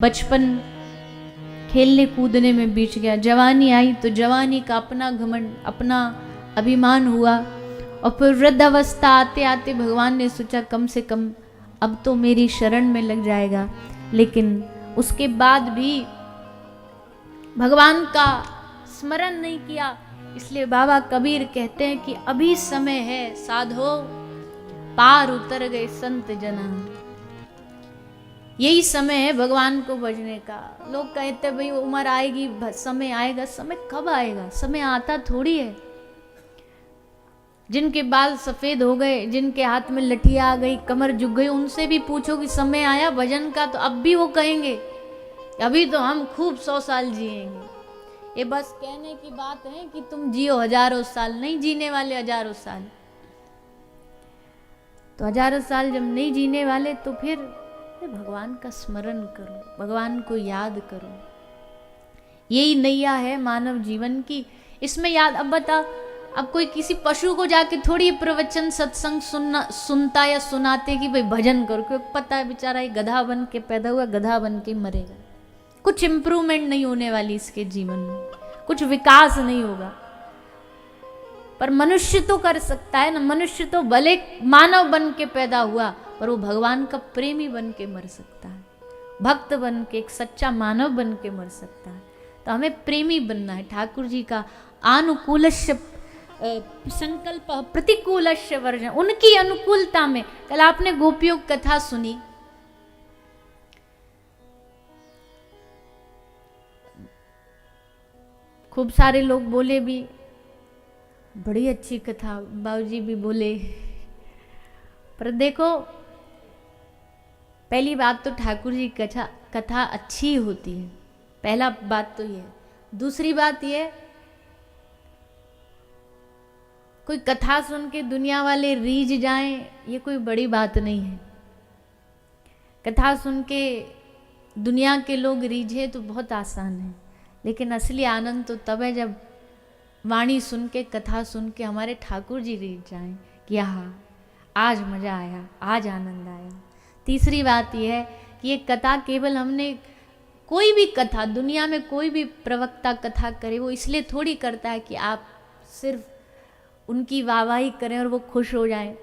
बचपन खेलने कूदने में बीत गया, जवानी आई तो जवानी का अपना घमंड, अपना अभिमान हुआ। और फिर वृद्धावस्था आते आते भगवान ने सोचा कम से कम अब तो मेरी शरण में लग जाएगा। लेकिन उसके बाद भी भगवान का स्मरण नहीं किया। इसलिए बाबा कबीर कहते हैं कि अभी समय है साधो, पार उतर गए संत जना। यही समय है भगवान को भजने का। लोग कहते भाई उम्र आएगी, समय आएगा। समय कब आएगा? समय आता थोड़ी है। जिनके बाल सफेद हो गए, जिनके हाथ में लठिया आ गई, कमर झुक गई, उनसे भी पूछो कि समय आया भजन का, तो अब भी वो कहेंगे अभी तो हम खूब 100 साल जिएंगे। ये बस कहने की बात है कि तुम जियो हजारों साल, नहीं जीने वाले हजारों साल। तो हजारों साल जब नहीं जीने वाले तो फिर भगवान का स्मरण करो, भगवान को याद करो। यही नैया है मानव जीवन की। इसमें याद, अब बता, अब कोई किसी पशु को जाके थोड़ी प्रवचन सत्संग सुनता या सुनाते कि भाई भजन करो, क्योंकि पता है बेचारा ये गधा बन के पैदा हुआ, गधा बन के मरेगा। कुछ इंप्रूवमेंट नहीं होने वाली इसके जीवन में, कुछ विकास नहीं होगा। पर मनुष्य तो कर सकता है ना। मनुष्य तो भले मानव बन के पैदा हुआ, पर वो भगवान का प्रेमी बन के मर सकता है, भक्त बन के, एक सच्चा मानव बन के मर सकता है। तो हमें प्रेमी बनना है। ठाकुर जी का आनुकूलस्य संकल्प प्रतिकूलस्य वर्जन, उनकी अनुकूलता में। कल आपने गोपियों की कथा सुनी, खूब सारे लोग बोले भी बड़ी अच्छी कथा, बाबूजी भी बोले। पर देखो, पहली बात तो ठाकुर जी कथा अच्छी होती है, पहला बात तो ये। दूसरी बात ये, कोई कथा सुन के दुनिया वाले रीझ जाएं, ये कोई बड़ी बात नहीं है। कथा सुन के दुनिया के लोग रीझे तो बहुत आसान है, लेकिन असली आनंद तो तब है जब वाणी सुन के, कथा सुन के हमारे ठाकुर जी रीझ जाएं कि हाँ आज मजा आया, आज आनंद आया। तीसरी बात यह है कि ये कथा केवल हमने, कोई भी कथा दुनिया में कोई भी प्रवक्ता कथा करे, वो इसलिए थोड़ी करता है कि आप सिर्फ उनकी वाहवाही करें और वो खुश हो जाएं।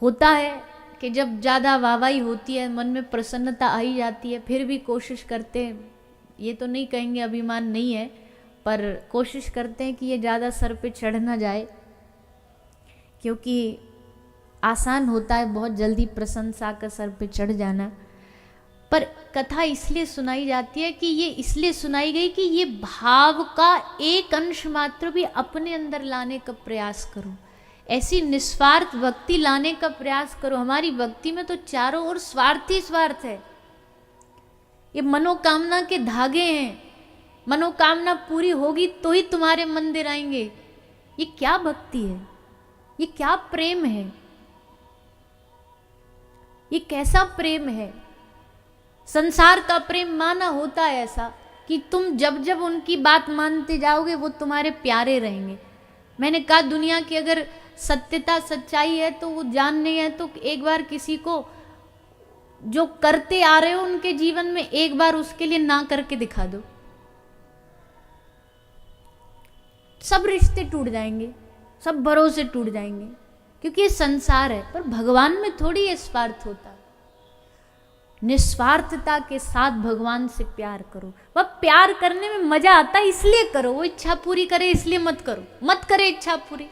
होता है कि जब ज़्यादा वाहवाही होती है, मन में प्रसन्नता आई जाती है, फिर भी कोशिश करते हैं, ये तो नहीं कहेंगे अभिमान नहीं है, पर कोशिश करते हैं कि ये ज़्यादा सर पे चढ़ ना जाए, क्योंकि आसान होता है बहुत जल्दी प्रशंसा का सर पे चढ़ जाना। पर कथा इसलिए सुनाई जाती है कि ये इसलिए सुनाई गई कि ये भाव का एक अंश मात्र भी अपने अंदर लाने का प्रयास करो, ऐसी निस्वार्थ भक्ति लाने का प्रयास करो। हमारी भक्ति में तो चारों ओर स्वार्थ ही स्वार्थ है। ये मनोकामना के धागे हैं, मनोकामना पूरी होगी तो ही तुम्हारे मंदिर आएंगे। ये क्या भक्ति है? ये क्या प्रेम है? ये कैसा प्रेम है? संसार का प्रेम माना होता है ऐसा कि तुम जब जब उनकी बात मानते जाओगे वो तुम्हारे प्यारे रहेंगे। मैंने कहा दुनिया की अगर सत्यता सच्चाई है तो वो जाननी है तो एक बार किसी को जो करते आ रहे हो उनके जीवन में एक बार उसके लिए ना करके दिखा दो, सब रिश्ते टूट जाएंगे, सब भरोसे टूट जाएंगे, क्योंकि ये संसार है। पर भगवान में थोड़ी ये स्वार्थ होता। निस्वार्थता के साथ भगवान से प्यार करो। वह प्यार करने में मजा आता है इसलिए करो, वो इच्छा पूरी करे इसलिए मत करो, मत करे इच्छा पूरी।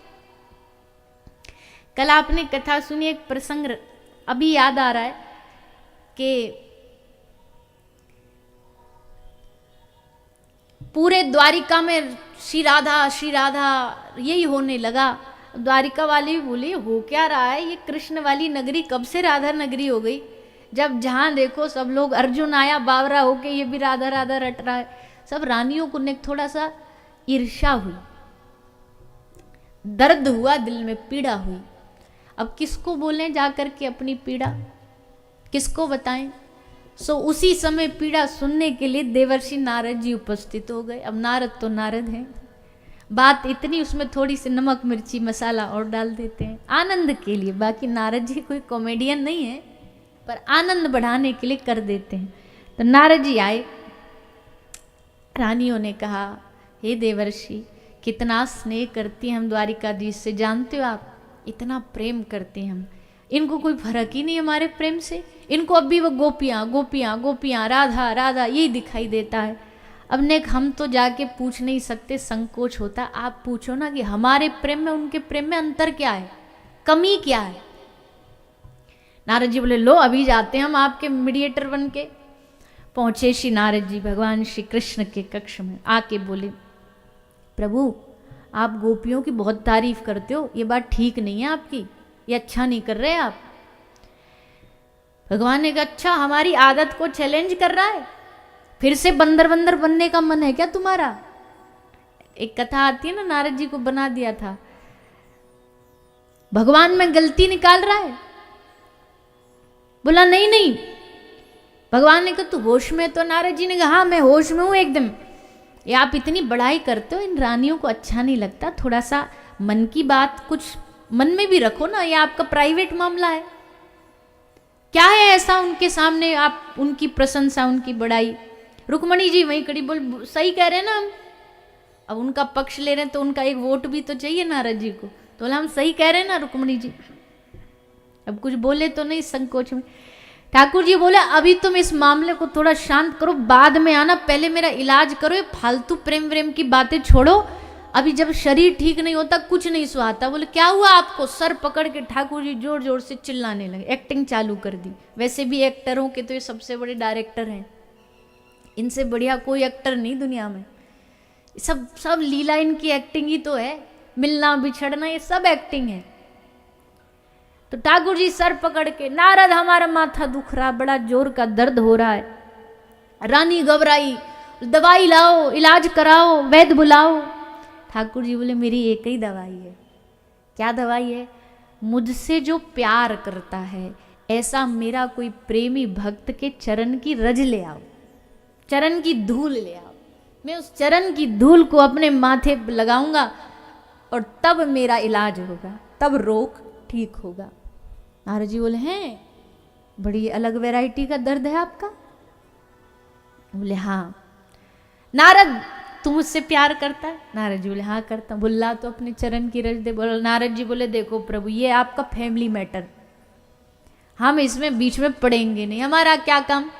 कल आपने कथा सुनी, एक प्रसंग अभी याद आ रहा है कि पूरे द्वारिका में श्री राधा यही होने लगा। द्वारिका वाले भी बोले हो क्या रहा है, ये कृष्ण वाली नगरी कब से राधा नगरी हो गई? जब जहाँ देखो सब लोग, अर्जुन आया बावरा होके, ये भी राधा राधा रट रहा है। सब रानियों को ने थोड़ा सा ईर्ष्या हुई, दर्द हुआ, दिल में पीड़ा हुई। अब किसको बोलें जाकर के अपनी पीड़ा, किसको बताएं? सो उसी समय पीड़ा सुनने के लिए देवर्षि नारद जी उपस्थित हो गए। अब नारद तो नारद हैं, बात इतनी, उसमें थोड़ी सी नमक मिर्ची मसाला और डाल देते हैं आनंद के लिए। बाकी नारद जी कोई कॉमेडियन नहीं है, पर आनंद बढ़ाने के लिए कर देते हैं। तो नारद जी आए, रानियों ने कहा हे देवर्षि, कितना स्नेह करती हैं हम द्वारिकाधीश से, जानते हो आप, इतना प्रेम करते हैं हम, इनको कोई फर्क ही नहीं हमारे प्रेम से, इनको अब भी वो गोपियाँ गोपियाँ गोपियाँ राधा राधा यही दिखाई देता है। अब ने हम तो जाके पूछ नहीं सकते, संकोच होता, आप पूछो ना कि हमारे प्रेम में उनके प्रेम में अंतर क्या है, कमी क्या है। नारद जी बोले लो अभी जाते हैं हम आपके मीडिएटर बन के। पहुंचे श्री नारद जी भगवान श्री कृष्ण के कक्ष में, आके बोले प्रभु आप गोपियों की बहुत तारीफ करते हो, ये बात ठीक नहीं है आपकी, ये अच्छा नहीं कर रहे आप। भगवान ने कहा अच्छा हमारी आदत को चैलेंज कर रहा है, फिर से बंदर बंदर बनने का मन है क्या तुम्हारा। एक कथा आती है ना, नारद जी को बना दिया था, भगवान में गलती निकाल रहा है। बोला नहीं नहीं, भगवान ने कहा तू होश में, तो नारद जी ने कहा हाँ मैं होश में हूं एकदम। ये आप इतनी बड़ाई करते हो, इन रानियों को अच्छा नहीं लगता, थोड़ा सा मन की बात कुछ मन में भी रखो ना, ये आपका प्राइवेट मामला है। क्या है ऐसा उनके सामने आप उनकी प्रशंसा उनकी बड़ाई। रुक्मणी जी वहीं खड़ी बोल सही कह रहे हैं ना हम, अब उनका पक्ष ले रहे हैं तो उनका एक वोट भी तो चाहिए नारद जी को, तो बोला हम सही कह रहे हैं ना रुक्मणी जी। अब कुछ बोले तो नहीं संकोच में। ठाकुर जी बोले अभी तुम इस मामले को थोड़ा शांत करो, बाद में आना, पहले मेरा इलाज करो, ये फालतू प्रेम व्रेम की बातें छोड़ो, अभी जब शरीर ठीक नहीं होता कुछ नहीं सुहाता। बोले क्या हुआ आपको, सर पकड़ के ठाकुर जी जोर जोर से चिल्लाने लगे, एक्टिंग चालू कर दी। वैसे भी एक्टरों के तो ये सबसे बड़े डायरेक्टर हैं, इनसे बढ़िया कोई एक्टर नहीं दुनिया में, सब लीला इनकी एक्टिंग ही तो है, मिलना बिछड़ना ये सब एक्टिंग है। तो ठाकुर जी सर पकड़ के, नारद हमारा माथा दुख रहा, बड़ा जोर का दर्द हो रहा है। रानी घबराई, दवाई लाओ, इलाज कराओ, वैद्य बुलाओ। ठाकुर जी बोले मेरी एक ही दवाई है। क्या दवाई है? मुझसे जो प्यार करता है ऐसा मेरा कोई प्रेमी भक्त के चरण की रज ले आओ, चरण की धूल ले आओ, मैं उस चरण की धूल को अपने माथे पर लगाऊंगा और तब मेरा इलाज होगा, तब रोग ठीक होगा। नारद जी बोले हैं बड़ी अलग वैरायटी का दर्द है आपका। बोले हाँ। नारद तू मुझसे प्यार करता है? नारद जी बोले हाँ करता हूँ। बुल्ला तो अपने चरण की रज दे। बोले नारद जी बोले देखो प्रभु ये आपका फैमिली मैटर, हम इसमें बीच में पड़ेंगे नहीं, हमारा क्या काम।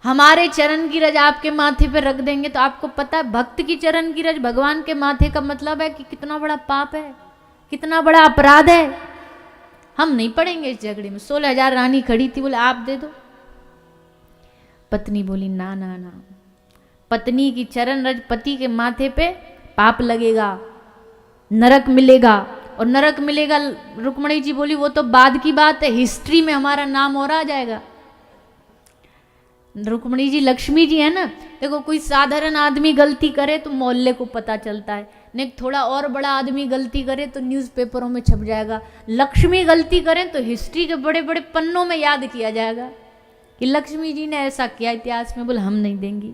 हमारे चरण की रज आपके माथे पे रख देंगे तो आपको पता है भक्त की चरण की रज भगवान के माथे का मतलब है कि कितना बड़ा पाप है, कितना बड़ा अपराध है। हम नहीं पड़ेंगे इस झगड़े में। 16,000 रानी खड़ी थी, बोले आप दे दो। पत्नी बोली ना ना ना, पत्नी की चरण रज पति के माथे पे पाप लगेगा, नरक मिलेगा। और नरक मिलेगा, रुक्मणी जी बोली वो तो बाद की बात है, हिस्ट्री में हमारा नाम और आ जाएगा। रुक्मणी जी लक्ष्मी जी है ना, देखो कोई साधारण आदमी गलती करे तो मोहल्ले को पता चलता है, नहीं थोड़ा और बड़ा आदमी गलती करे तो न्यूज़पेपरों में छप जाएगा। लक्ष्मी गलती करें तो हिस्ट्री के बड़े बड़े पन्नों में याद किया जाएगा कि लक्ष्मी जी ने ऐसा किया इतिहास में। बोले हम नहीं देंगी।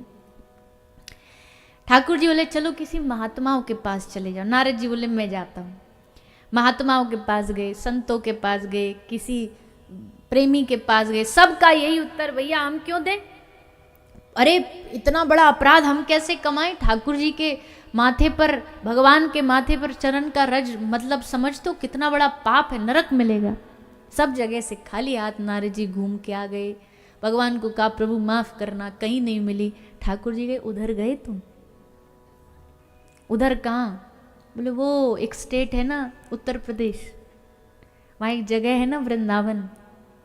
ठाकुर जी बोले चलो किसी महात्माओं के पास चले जाओ। नारद जी बोले मैं जाता हूँ। महात्माओं के पास गए, संतों के पास गए, किसी प्रेमी के पास गए, सबका यही उत्तर भैया हम क्यों दें, अरे इतना बड़ा अपराध हम कैसे कमाएं। ठाकुर जी के माथे पर, भगवान के माथे पर चरण का रज मतलब समझ तो कितना बड़ा पाप है, नरक मिलेगा। सब जगह से खाली हाथ नारद जी घूम के आ गए। भगवान को कहा प्रभु माफ करना, कहीं नहीं मिली। ठाकुर जी गए उधर गए तुम? उधर कहाँ? बोले वो एक स्टेट है ना उत्तर प्रदेश, वहाँ एक जगह है ना वृंदावन,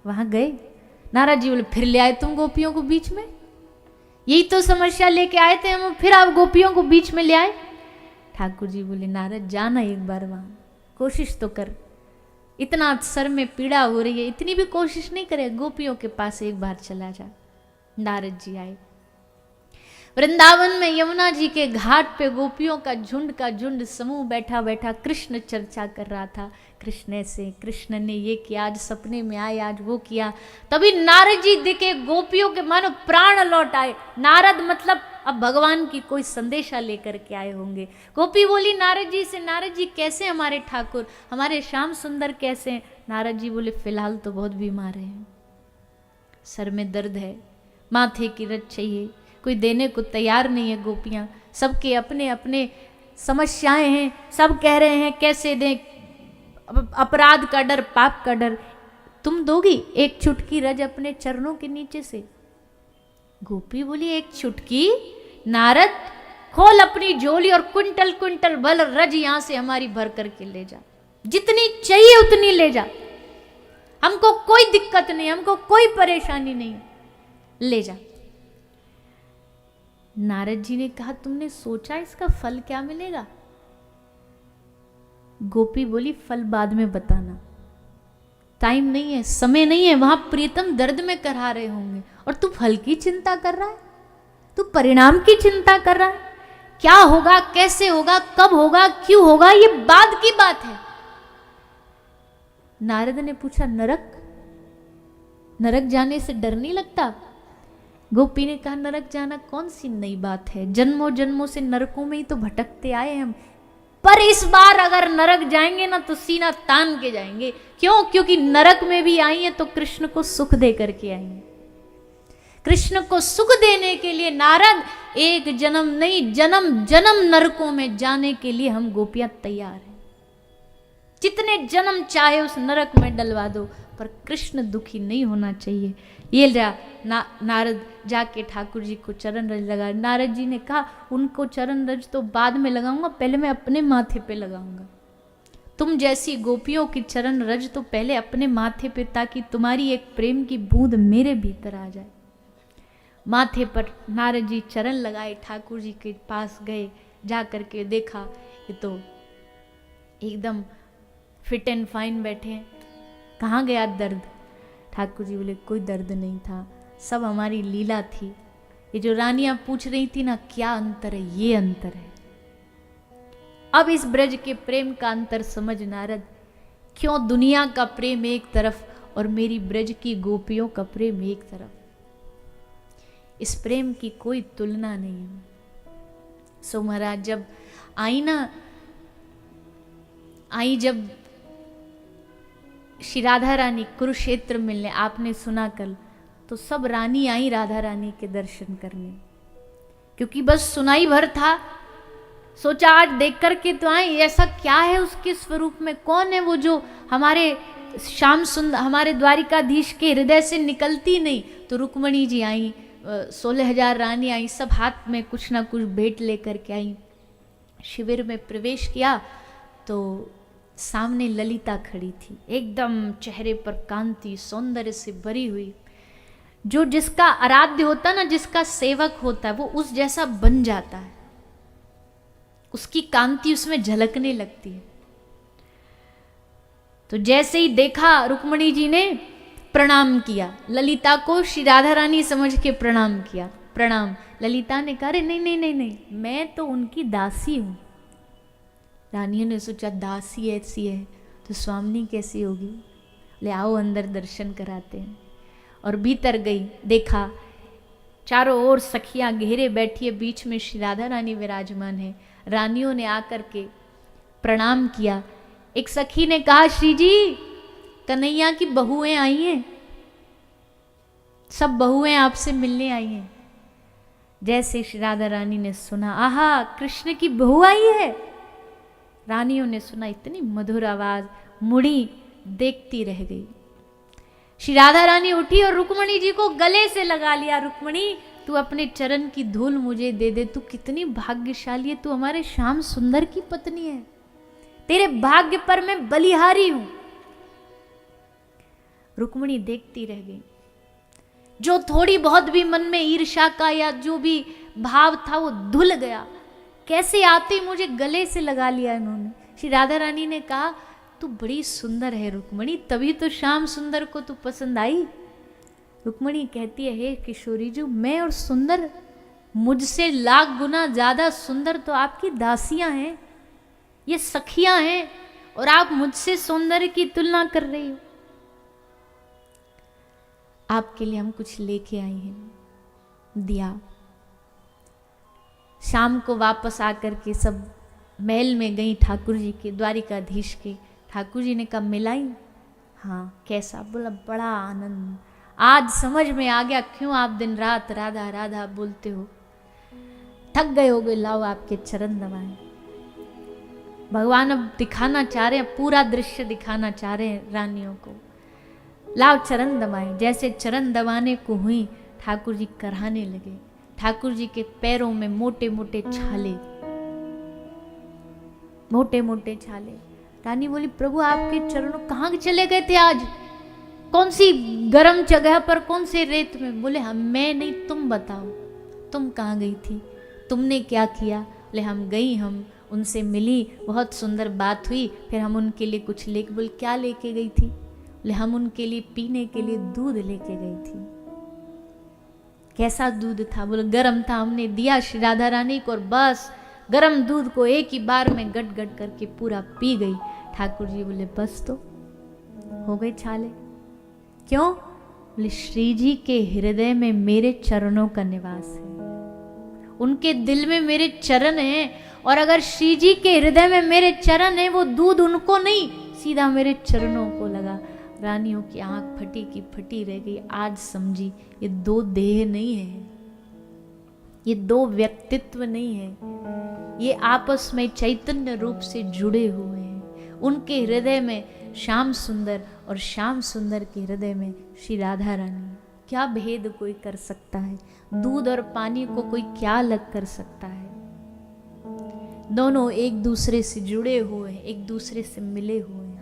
वहाँ गए। नारद जी बोले फिर ले आए तुम गोपियों को बीच में? यही तो समस्या लेके आए थे हम, फिर आप गोपियों को बीच में ले आए। ठाकुर जी बोले नारद जाना एक बार वहाँ, कोशिश तो कर, इतना सर में पीड़ा हो रही है, इतनी भी कोशिश नहीं करे, गोपियों के पास एक बार चला जा। नारद जी आए। वृंदावन में यमुना जी के घाट पे गोपियों का झुंड समूह बैठा बैठा कृष्ण चर्चा कर रहा था। कृष्ण से, कृष्ण ने ये किया, आज सपने में आए, आज वो किया। तभी नारद जी दिखे, गोपियों के मानो प्राण लौट आए। नारद मतलब अब भगवान की कोई संदेशा लेकर के आए होंगे। गोपी बोली नारद जी से, नारद जी कैसे हमारे ठाकुर, हमारे श्याम सुंदर कैसे हैं? नारद जी बोले फिलहाल तो बहुत बीमार हैं। सर में दर्द है, माथे की रज चाहिए, कोई देने को तैयार नहीं है। गोपियाँ सबके अपने अपने समस्याएं हैं, सब कह रहे हैं कैसे दें, अपराध का डर, पाप का डर। तुम दोगी एक चुटकी रज अपने चरणों के नीचे से? गोपी बोली एक चुटकी? नारद खोल अपनी झोली और कुंटल कुंटल भल रज यहां से हमारी भर करके ले जा, जितनी चाहिए उतनी ले जा, हमको कोई दिक्कत नहीं, हमको कोई परेशानी नहीं, ले जा। नारद जी ने कहा तुमने सोचा इसका फल क्या मिलेगा? गोपी बोली फल बाद में बताना, टाइम नहीं है, समय नहीं है, वहां प्रीतम दर्द में करहा रहे होंगे और तू फल की चिंता कर रहा है, तू परिणाम की चिंता कर रहा है। क्या होगा, कैसे होगा, कब होगा, क्यों होगा, ये बाद की बात है। नारद ने पूछा नरक, नरक जाने से डर नहीं लगता? गोपी ने कहा नरक जाना कौन सी नई बात है, जन्मों जन्मों से नरकों में ही तो भटकते आए हम, पर इस बार अगर नरक जाएंगे ना तो सीना तान के जाएंगे। क्यों? क्योंकि नरक में भी आई है तो कृष्ण को सुख दे करके आई है। कृष्ण को सुख देने के लिए नारद एक जन्म नहीं, जन्म जन्म नरकों में जाने के लिए हम गोपियां तैयार हैं। जितने जन्म चाहे उस नरक में डलवा दो, पर कृष्ण दुखी नहीं होना चाहिए। ये नारद जाके ठाकुर जी को चरण रज लगा। नारद जी ने कहा उनको चरण रज तो बाद में लगाऊंगा, पहले मैं अपने माथे पे लगाऊंगा। तुम जैसी गोपियों की चरण रज तो पहले अपने माथे पे, ताकि तुम्हारी एक प्रेम की बूंद मेरे भीतर आ जाए। माथे पर नारद जी चरण लगाए, ठाकुर जी के पास गए, जा करके देखा ये तो एकदम फिट एंड फाइन बैठे हैं, कहाँ गया दर्द? ठाकुर जी बोले कोई दर्द नहीं था, सब हमारी लीला थी। ये जो रानियां पूछ रही थी ना क्या अंतर है, ये अंतर है। अब इस ब्रज के प्रेम का अंतर समझ नारद, क्यों दुनिया का प्रेम एक तरफ और मेरी ब्रज की गोपियों का प्रेम एक तरफ, इस प्रेम की कोई तुलना नहीं है। सो महाराज जब आई जब श्री राधा रानी कुरुक्षेत्र मिलने, आपने सुना कल, तो सब रानी आई राधा रानी के दर्शन करने, क्योंकि बस सुनाई भर था, सोचा आज देख करके तो आई, ऐसा क्या है उसके स्वरूप में, कौन है वो जो हमारे श्याम सुंदर, हमारे द्वारिकाधीश के हृदय से निकलती नहीं। तो रुक्मणी जी आई, 16,000 रानी आई, सब हाथ में कुछ ना कुछ भेंट लेकर के आई। शिविर में प्रवेश किया तो सामने ललिता खड़ी थी, एकदम चेहरे पर कांति सौंदर्य से भरी हुई। जो जिसका आराध्य होता ना, जिसका सेवक होता है, वो उस जैसा बन जाता है, उसकी कांति उसमें झलकने लगती है। तो जैसे ही देखा रुक्मणी जी ने प्रणाम किया, ललिता को श्री राधा रानी समझ के प्रणाम किया। प्रणाम। ललिता ने कहा नहीं नहीं नहीं नहीं, मैं तो उनकी दासी हूं। रानियों ने सोचा दासी ऐसी है तो स्वामिनी कैसी होगी, ले आओ अंदर दर्शन कराते हैं। और भीतर गई, देखा चारों ओर सखियां घेरे बैठी है, बीच में श्री राधा रानी विराजमान है। रानियों ने आकर के प्रणाम किया। एक सखी ने कहा श्री जी कन्हैया की बहुएं आई हैं, सब बहुएं आपसे मिलने आई हैं। जैसे श्री राधा रानी ने सुना, आहा कृष्ण की बहू आई है। रानियों ने सुना, इतनी मधुर आवाज, मुड़ी देखती रह गई। श्री राधा रानी उठी और रुक्मणी जी को गले से लगा लिया। रुक्मणी तू अपने चरण की धूल मुझे दे दे, तू कितनी भाग्यशाली है, तू हमारे श्याम सुंदर की पत्नी है, तेरे भाग्य पर मैं बलिहारी हूं। रुक्मणी देखती रह गई। जो थोड़ी बहुत भी मन में ईर्ष्या का या जो भी भाव था वो धुल गया। कैसे आते मुझे गले से लगा लिया इन्होंने। श्री राधा रानी ने कहा तू बड़ी सुंदर है रुक्मणी, तभी तो श्याम सुंदर को तू पसंद आई। रुक्मणी कहती है, हे किशोरी जी, मैं और सुंदर, मुझसे लाख गुना ज्यादा सुंदर तो आपकी दासियां हैं, ये सखियां हैं, और आप मुझसे सौंदर्य की तुलना कर रही हो। आपके लिए हम कुछ लेके आई हैं, दिया। शाम को वापस आकर के सब महल में गई, ठाकुर जी के, द्वारिकाधीश के। ठाकुर जी ने कहा मिलाई? हाँ। कैसा? बोला बड़ा आनंद, आज समझ में आ गया क्यों आप दिन रात राधा राधा बोलते हो। थक गए होगे, लाओ आपके चरण दबाएं। भगवान अब दिखाना चाह रहे हैं, पूरा दृश्य दिखाना चाह रहे हैं रानियों को। लाओ चरण दबाएं। जैसे चरण दबाने को हुई, ठाकुर जी कराहने लगे। ठाकुर जी के पैरों में मोटे मोटे छाले, मोटे मोटे छाले। रानी बोली, प्रभु आपके चरणों कहाँ चले गए थे आज? कौन सी गर्म जगह पर, कौन से रेत में? बोले हम, मैं नहीं, तुम बताओ, तुम कहाँ गई थी, तुमने क्या किया? बोले हम गई, हम उनसे मिली, बहुत सुंदर बात हुई, फिर हम उनके लिए कुछ लेके। बोले क्या लेके गई थी? बोले हम उनके लिए पीने के लिए दूध लेके गई थी। कैसा दूध था? बोले गरम था, हमने दिया श्री राधा रानी को और बस गरम दूध को एक ही बार में गट गट करके पूरा पी गई। ठाकुर जी बोले बस तो हो गए छाले। क्यों? बोले श्री जी के हृदय में मेरे चरणों का निवास है, उनके दिल में मेरे चरण हैं, और अगर श्री जी के हृदय में मेरे चरण हैं, वो दूध उनको नहीं, सीधा मेरे चरणों को लगा। रानियों की आंख फटी की फटी रह गई। आज समझी ये दो देह नहीं है, ये दो व्यक्तित्व नहीं है, ये आपस में चैतन्य रूप से जुड़े हुए हैं। उनके हृदय में श्याम सुंदर और श्याम सुंदर के हृदय में श्री राधा रानी। क्या भेद कोई कर सकता है? दूध और पानी को कोई क्या अलग कर सकता है? दोनों एक दूसरे से जुड़े हुए, एक दूसरे से मिले हुए।